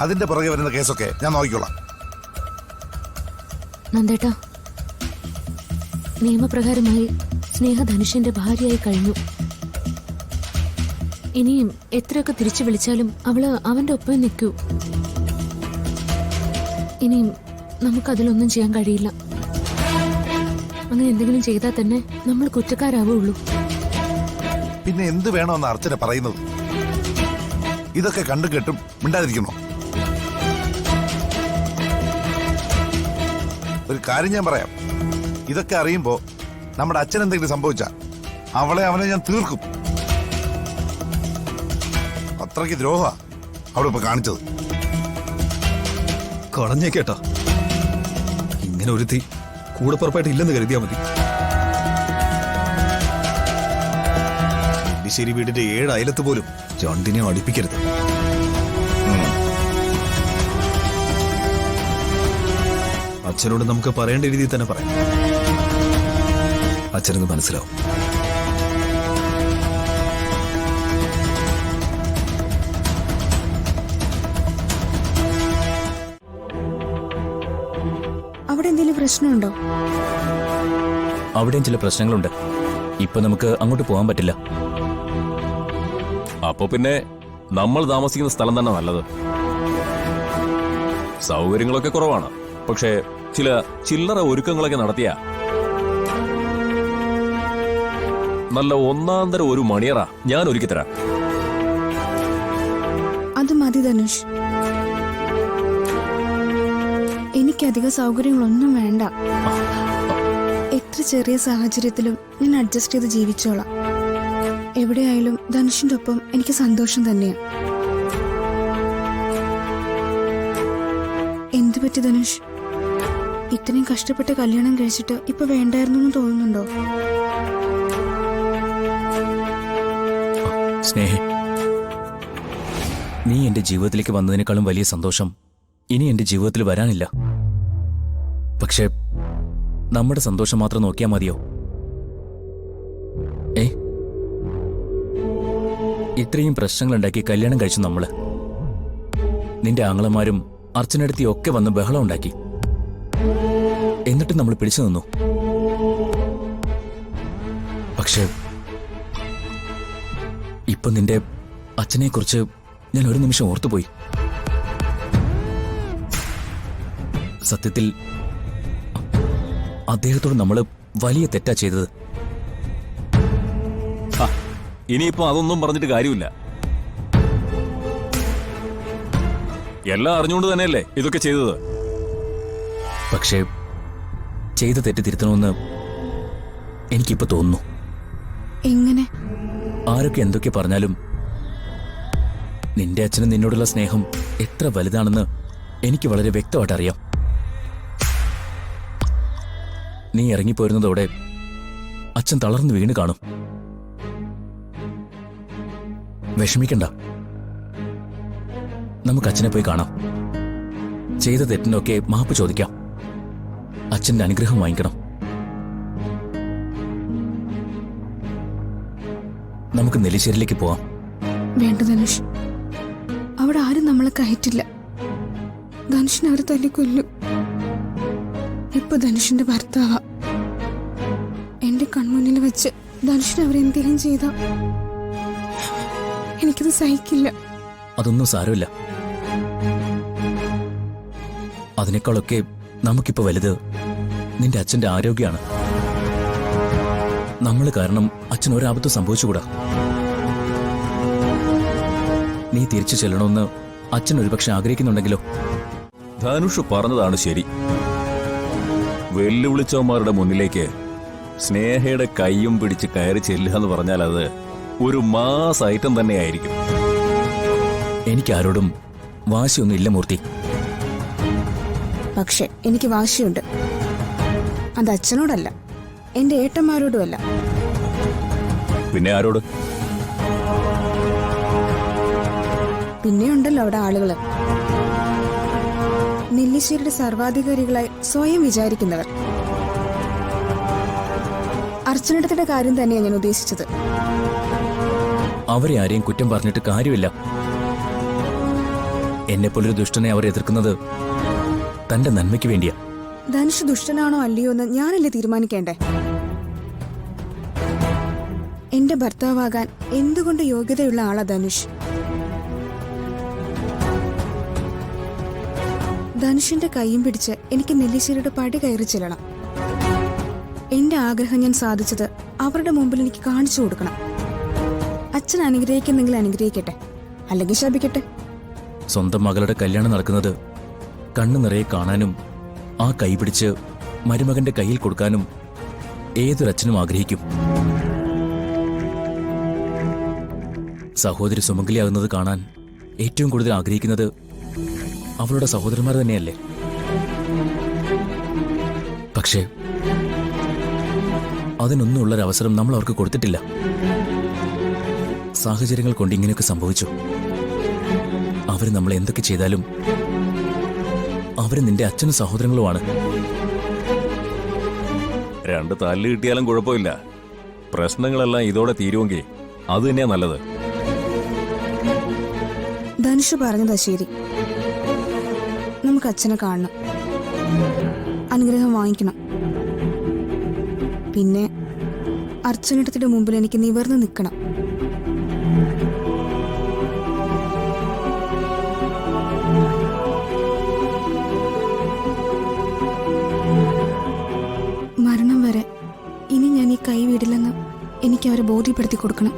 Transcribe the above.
അതിന്റെ പുറകെ വരുന്ന കേസൊക്കെ ഞാൻ നോക്കിക്കോളാം. നന്ദേട്ടാ, നിയമപ്രകാരമായി സ്നേഹ ധനുഷിന്റെ ഭാര്യയായി കഴിഞ്ഞു. ഇനിയും എത്രയൊക്കെ തിരിച്ചു വിളിച്ചാലും അവള് അവന്റെ ഒപ്പം നിൽക്കൂ. ഇനിയും നമുക്കതിലൊന്നും ചെയ്യാൻ കഴിയില്ല. അങ്ങനെ എന്തെങ്കിലും ചെയ്താൽ തന്നെ നമ്മൾ കുറ്റക്കാരാവുള്ളൂ. പിന്നെ എന്ത് വേണമെന്ന് അർച്ചന പറയുന്നത്? ഇതൊക്കെ കണ്ടു കേട്ടും മിണ്ടാതിരിക്കണോ? ഒരു കാര്യം ഞാൻ പറയാം, ഇതൊക്കെ അറിയുമ്പോ നമ്മുടെ അച്ഛൻ എന്തെങ്കിലും സംഭവിച്ച അവനെ ഞാൻ തീർക്കും. അത്രയ്ക്ക് ദ്രോഹ അവിടെ ഇപ്പൊ കാണിച്ചത്. കളഞ്ഞേക്കേട്ടാ, ഇങ്ങനെ ഒരുത്തി കൂടെ പുറപ്പായിട്ട് ഇല്ലെന്ന് കരുതിയാ മതി. ശരി, വീടിന്റെ 7 അയലത്ത് പോലും രണ്ടിനെയും അടുപ്പിക്കരുത്. അച്ഛനോട് നമുക്ക് പറയേണ്ട രീതിയിൽ തന്നെ പറയാം. അച്ഛനത് മനസ്സിലാവും. അവിടെ എന്തെങ്കിലും പ്രശ്നമുണ്ടോ? അവിടെയും ചില പ്രശ്നങ്ങളുണ്ട്. ഇപ്പൊ നമുക്ക് അങ്ങോട്ട് പോകാൻ പറ്റില്ല. അപ്പൊ പിന്നെ നമ്മൾ താമസിക്കുന്ന സ്ഥലം തന്നെ നല്ലത്. സൗകര്യങ്ങളൊക്കെ കുറവാണ്, പക്ഷേ ചില ചില്ലറ ഒരുക്കങ്ങളൊക്കെ നടത്തിയ നല്ല ഒന്നാന്തര ഒരു മണിയറ ഞാൻ ഒരുക്കി തരാം. അത് മതി ധനുഷ്, എനിക്കധിക സൗകര്യങ്ങളൊന്നും വേണ്ട. എത്ര ചെറിയ സാഹചര്യത്തിലും ഞാൻ അഡ്ജസ്റ്റ് ചെയ്ത് ജീവിച്ചോളാം. എവിടെയായാലും ധനുഷിന്റെ ഒപ്പം എനിക്ക് സന്തോഷം തന്നെയാ. എന്തു പറ്റി ധനുഷ്? ഇത്രയും കഷ്ടപ്പെട്ട് കല്യാണം കഴിച്ചിട്ട് ഇപ്പൊ വേണ്ടായിരുന്നു എന്ന് തോന്നുന്നുണ്ടോ? സ്നേഹ, നീ എന്റെ ജീവിതത്തിലേക്ക് വന്നതിനേക്കാളും വലിയ സന്തോഷം ഇനി എന്റെ ജീവിതത്തിൽ വരാനില്ല. പക്ഷെ നമ്മുടെ സന്തോഷം മാത്രം നോക്കിയാൽ മതിയോ? ഇത്രയും പ്രശ്നങ്ങളുണ്ടാക്കി കല്യാണം കഴിച്ചു നമ്മള്. നിന്റെ ആങ്ങളമാരും അർച്ചനടുത്തി ഒക്കെ വന്ന് ബഹളം ഉണ്ടാക്കി. എന്നിട്ടും നമ്മൾ പിടിച്ചു നിന്നു. പക്ഷെ ഇപ്പൊ നിന്റെ അച്ഛനെക്കുറിച്ച് ഞാൻ ഒരു നിമിഷം ഓർത്തുപോയി. സത്യത്തിൽ അദ്ദേഹത്തോട് നമ്മള് വലിയ തെറ്റാ ചെയ്തത്. ഇനിയിപ്പോ അതൊന്നും പറഞ്ഞിട്ട് കാര്യമില്ല. എല്ലാം അറിഞ്ഞുകൊണ്ട് തന്നെയല്ലേ ഇതൊക്കെ ചെയ്തത്. പക്ഷേ ചെയ്ത തെറ്റ് തിരുത്തണമെന്ന് എനിക്കിപ്പോ തോന്നുന്നു. എങ്ങനെ? ആരൊക്കെ എന്തൊക്കെ പറഞ്ഞാലും നിന്റെ അച്ഛന് നിന്നോടുള്ള സ്നേഹം എത്ര വലുതാണെന്ന് എനിക്ക് വളരെ വ്യക്തമായിട്ട് അറിയാം. നീ ഇറങ്ങിപ്പോരുന്നതോടെ അച്ഛൻ തളർന്നു വീണ് കാണും. വിഷമിക്കണ്ട, നമുക്ക് അച്ഛനെ പോയി കാണാം. ചെയ്ത തെറ്റിനൊക്കെ മാപ്പ് ചോദിക്കാം. അച്ഛന്റെ അനുഗ്രഹം വാങ്ങിക്കണം. നമുക്ക് നെല്ലിശ്ശേരിയിലേക്ക് പോവാം. വേണ്ട ധനുഷ്, അവിടെ ആരും നമ്മളെ കയറ്റില്ല. ധനുഷിനെ അവർ തല്ലിക്കൊല്ലും. ഇപ്പൊ ധനുഷിന്റെ ഭർത്താവാ. എന്റെ കൺമുന്നിൽ വെച്ച് ധനുഷിന് അവരെന്തെങ്കിലും ചെയ്ത എനിക്കത് സഹിക്കില്ല. അതൊന്നും സാരമില്ല. അതിനേക്കാളൊക്കെ നമുക്കിപ്പോ വലുത് നിന്റെ അച്ഛന്റെ ആരോഗ്യമാണ്. നമ്മൾ കാരണം അച്ഛൻ ഒരാപത്ത് സംഭവിച്ചുകൂടാ. നീ തിരിച്ചു ചെല്ലണമെന്ന് അച്ഛൻ ഒരുപക്ഷെ ആഗ്രഹിക്കുന്നുണ്ടെങ്കിലോ? ധനുഷ് പറഞ്ഞതാണ് ശരി. വെല്ലുവിളിച്ചവന്മാരുടെ മുന്നിലേക്ക് സ്നേഹയുടെ കൈയും പിടിച്ച് കയറി ചെല്ലുക എന്ന് പറഞ്ഞാൽ അത് ഒരു മാസ് ഐറ്റം തന്നെയായിരിക്കും. എനിക്കാരോടും വാശിയൊന്നും ഇല്ല മൂർത്തി. പക്ഷെ എനിക്ക് വാശിയുണ്ട്. അത് അച്ഛനോടല്ല, എന്റെ ഏട്ടന്മാരോടുമല്ല. പിന്നെ ആരോട്? പിന്നെയുണ്ടല്ലോ അവിടെ ആളുകള്. നെല്ലിശ്ശേരിയുടെ സർവാധികാരികളായി സ്വയം വിചാരിക്കുന്നവർ. അർച്ചനയുടെ കാര്യം തന്നെയാണ് ഞാൻ ഉദ്ദേശിച്ചത്. അവരെ ആരെയും കുറ്റം പറഞ്ഞിട്ട് കാര്യമില്ല. എന്നെപ്പോലൊരു ദുഷ്ടനെ അവർ എതിർക്കുന്നത് തന്റെ നന്മയ്ക്ക് വേണ്ടിയാ. ധനുഷ് ദുഷ്ടനാണോ അല്ലയോ എന്ന് ഞാനല്ലേ തീരുമാനിക്കേണ്ടേ? എന്റെ ഭർത്താവാകാൻ എന്തുകൊണ്ട് യോഗ്യതയുള്ള ആളാ ധനുഷ്? ധനുഷിന്റെ കൈയും പിടിച്ച് എനിക്ക് നെല്ലിശ്ശേരിയുടെ പടി കയറി ചെല്ലണം. എന്റെ ആഗ്രഹം ഞാൻ സാധിച്ചത് അവരുടെ മുമ്പിൽ എനിക്ക് കാണിച്ചു കൊടുക്കണം. അച്ഛൻ അനുഗ്രഹിക്കുന്നെങ്കിൽ അനുഗ്രഹിക്കട്ടെ, അല്ലെങ്കിൽ ശപിക്കട്ടെ. സ്വന്തം മകളുടെ കല്യാണം നടക്കുന്നത് കണ്ണു നിറയെ കാണാനും ആ കൈ പിടിച്ച് മരുമകന്റെ കയ്യിൽ കൊടുക്കാനും ഏതൊരച്ഛനും ആഗ്രഹിക്കും. സഹോദരി സുമംഗലിയാകുന്നത് കാണാൻ ഏറ്റവും കൂടുതൽ ആഗ്രഹിക്കുന്നത് അവളുടെ സഹോദരന്മാർ തന്നെയല്ലേ? പക്ഷേ അതിനൊന്നുമുള്ളൊരവസരം നമ്മൾ അവർക്ക് കൊടുത്തിട്ടില്ല. സാഹചര്യങ്ങൾ കൊണ്ട് ഇങ്ങനെയൊക്കെ സംഭവിച്ചു. അവർ നമ്മൾ എന്തൊക്കെ ചെയ്താലും അവര് നിന്റെ അച്ഛനും സഹോദരങ്ങളുമാണ്. രണ്ട് തല്ല് കിട്ടിയാലും കുഴപ്പമില്ല. പ്രശ്നങ്ങളെല്ലാം ഇതോടെ തീരുമെങ്കിൽ അത് തന്നെയാ നല്ലത്. ധനുഷ് പറഞ്ഞതാ ശരി. നമുക്ക് അച്ഛനെ കാണണം, അനുഗ്രഹം വാങ്ങിക്കണം. പിന്നെ അർച്ചനയുടെ മുമ്പിൽ എനിക്ക് നിവർന്ന് നിൽക്കണം. മരണം വരെ ഇനി ഞാൻ ഈ കൈ വിടില്ലെന്ന് എനിക്ക് അവരെ ബോധ്യപ്പെടുത്തി കൊടുക്കണം.